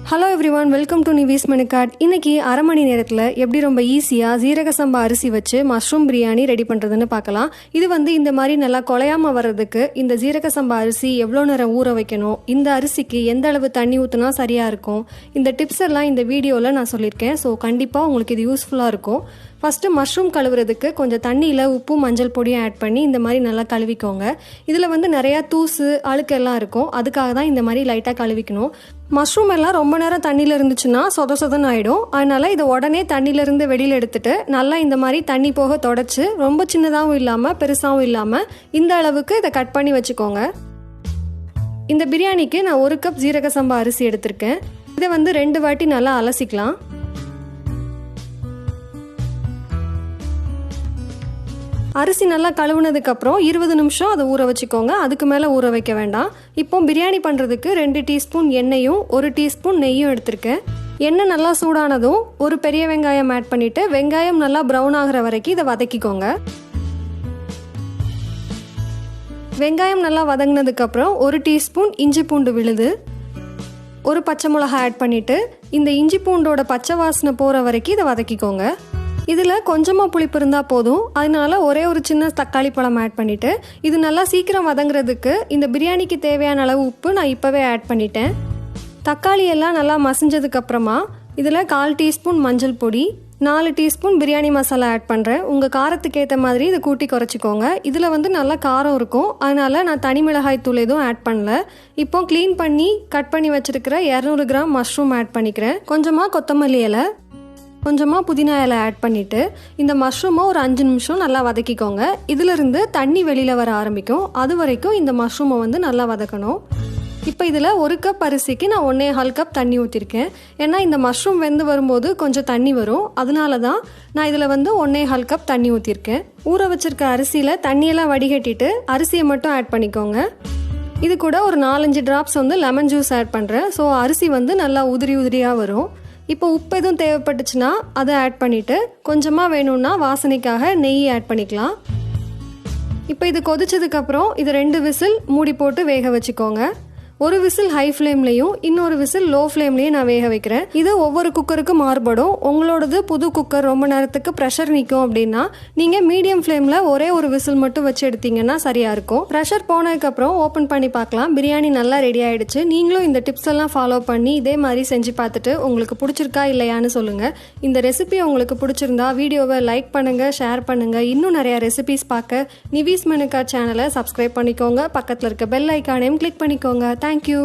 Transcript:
Hello everyone, welcome to நிவிஸ் menu card. இன்னைக்கு அரை மணி நேரத்தில் எப்படி ரொம்ப ஈஸியாக ஜீரக சம்பா அரிசி வச்சு மஷ்ரூம் பிரியாணி ரெடி பண்ணுறதுன்னு பார்க்கலாம். இது இந்த மாதிரி நல்லா குலையாமல் வர்றதுக்கு இந்த ஜீரக சம்பா அரிசி எவ்வளோ நேரம் ஊற வைக்கணும், இந்த அரிசிக்கு எந்த அளவு தண்ணி ஊற்றினா சரியாக இருக்கும், இந்த டிப்ஸ் எல்லாம் இந்த வீடியோவில் நான் சொல்லியிருக்கேன். ஸோ கண்டிப்பாக உங்களுக்கு இது யூஸ்ஃபுல்லாக இருக்கும். ஃபஸ்ட்டு மஷ்ரூம் கழுவுறதுக்கு கொஞ்சம் தண்ணியில் உப்பு மஞ்சள் பொடியும் ஆட் பண்ணி இந்த மாதிரி நல்லா கழுவிக்கோங்க. இதில் நிறையா தூசு அழுக்கெல்லாம் இருக்கும், அதுக்காக தான் இந்த மாதிரி லைட்டாக கழுவிக்கணும். மஷ்ரூம் எல்லாம் ரொம்ப நேரம் தண்ணியில் இருந்துச்சுன்னா சொதன்னு ஆகிடும். அதனால் இதை உடனே தண்ணியிலேருந்து வெளியில் எடுத்துட்டு நல்லா இந்த மாதிரி தண்ணி போக தொடச்சி ரொம்ப சின்னதாகவும் இல்லாமல் பெருசாகவும் இல்லாமல் இந்த அளவுக்கு இதை கட் பண்ணி வச்சுக்கோங்க. இந்த பிரியாணிக்கு நான் 1 கப் ஜீரக சம்பா அரிசி எடுத்திருக்கேன். இதை 2 வாட்டி நல்லா அலசிக்கலாம். அரிசி நல்லா கழுவுனதுக்கப்புறம் 20 நிமிஷம் அதை ஊற வச்சுக்கோங்க. அதுக்கு மேலே ஊற வைக்க வேண்டாம். இப்போ பிரியாணி பண்ணுறதுக்கு 2 டீஸ்பூன் எண்ணெயும் 1 டீஸ்பூன் நெய்யும் எடுத்திருக்கேன். எண்ணெய் நல்லா சூடானதும் ஒரு பெரிய வெங்காயம் ஆட் பண்ணிவிட்டு வெங்காயம் நல்லா ப்ரௌன் ஆகிற வரைக்கும் இதை வதக்கிக்கோங்க. வெங்காயம் நல்லா வதங்கினதுக்கப்புறம் 1 டீஸ்பூன் இஞ்சி பூண்டு விழுது, 1 பச்சை மிளகாய் ஆட் பண்ணிவிட்டு இந்த இஞ்சி பூண்டோட பச்சை வாசனை போகிற வரைக்கும் இதை வதக்கிக்கோங்க. இதில் கொஞ்சமாக புளிப்பு இருந்தால் போதும், அதனால ஒரே ஒரு சின்ன தக்காளி பழம் ஆட் பண்ணிவிட்டு இது நல்லா சீக்கிரம் வதங்குறதுக்கு இந்த பிரியாணிக்கு தேவையான அளவு உப்பு நான் இப்போவே ஆட் பண்ணிட்டேன். தக்காளி எல்லாம் நல்லா மசிஞ்சதுக்கப்புறமா இதில் 1/4 டீஸ்பூன் மஞ்சள் பொடி, 4 டீஸ்பூன் பிரியாணி மசாலா ஆட் பண்ணுறேன். உங்கள் காரத்துக்கு ஏற்ற மாதிரி இதை கூட்டி குறைச்சிக்கோங்க. இதில் நல்லா காரம் இருக்கும், அதனால் நான் தனி மிளகாய் தூள் எதுவும் ஆட் பண்ணல. இப்போ க்ளீன் பண்ணி கட் பண்ணி வச்சுருக்கிற 200 கிராம் மஷ்ரூம் ஆட் பண்ணிக்கிறேன். கொஞ்சமாக கொத்தமல்லி இலை, கொஞ்சமாக புதினா இலை ஆட் பண்ணிவிட்டு இந்த மஷ்ரூமை ஒரு 5 நிமிஷம் நல்லா வதக்கிக்கோங்க. இதிலிருந்து தண்ணி வெளியில் வர ஆரம்பிக்கும், அது வரைக்கும் இந்த மஷ்ரூமை நல்லா வதக்கணும். இப்போ இதில் 1 கப் அரிசிக்கு நான் 1.25 கப் தண்ணி ஊற்றிருக்கேன். ஏன்னா இந்த மஷ்ரூம் வெந்து வரும்போது கொஞ்சம் தண்ணி வரும், அதனால தான் நான் இதில் 1.25 கப் தண்ணி ஊற்றிருக்கேன். ஊற வச்சிருக்க அரிசியில் தண்ணியெல்லாம் வடிகட்டிட்டு அரிசியை மட்டும் ஆட் பண்ணிக்கோங்க. இது கூட ஒரு 4-5 ட்ராப்ஸ் லெமன் ஜூஸ் ஆட் பண்ணுறேன். ஸோ அரிசி நல்லா உதிரியாக வரும். இப்போ உப்பு எதுவும் தேவைப்பட்டுச்சுன்னா அதை ஆட் பண்ணிவிட்டு கொஞ்சமாக வேணும்னா வாசனைக்காக நெய் ஆட் பண்ணிக்கலாம். இப்போ இது கொதிச்சதுக்கப்புறம் இது 2 விசில் மூடி போட்டு வேக வச்சுக்கோங்க. ஒரு விசில் ஹை ஃப்ளேம்லேயும் இன்னொரு விசில் லோ ஃப்ளேம்லேயும் நான் வேக வைக்கிறேன். இது ஒவ்வொரு குக்கருக்கும் மாறுபடும். உங்களோடது புது குக்கர் ரொம்ப நேரத்துக்கு ப்ரெஷர் நிற்கும் அப்படின்னா நீங்கள் மீடியம் ஃப்ளேமில் ஒரே ஒரு விசில் மட்டும் வச்சு எடுத்தீங்கன்னா சரியாக இருக்கும். ப்ரெஷர் போனதுக்கப்புறம் ஓப்பன் பண்ணி பார்க்கலாம். பிரியாணி நல்லா ரெடி ஆகிடுச்சு. நீங்களும் இந்த டிப்ஸ் எல்லாம் ஃபாலோ பண்ணி இதே மாதிரி செஞ்சு பார்த்துட்டு உங்களுக்கு பிடிச்சிருக்கா இல்லையான்னு சொல்லுங்கள். இந்த ரெசிபி உங்களுக்கு பிடிச்சிருந்தா வீடியோவை லைக் பண்ணுங்கள், ஷேர் பண்ணுங்கள். இன்னும் நிறையா ரெசிபிஸ் பார்க்க நிவிஸ் மெனு கார்ட் சேனலை சப்ஸ்கிரைப் பண்ணிக்கோங்க. பக்கத்தில் இருக்க பெல் ஐக்கானையும் கிளிக் பண்ணிக்கோங்க. Thank you.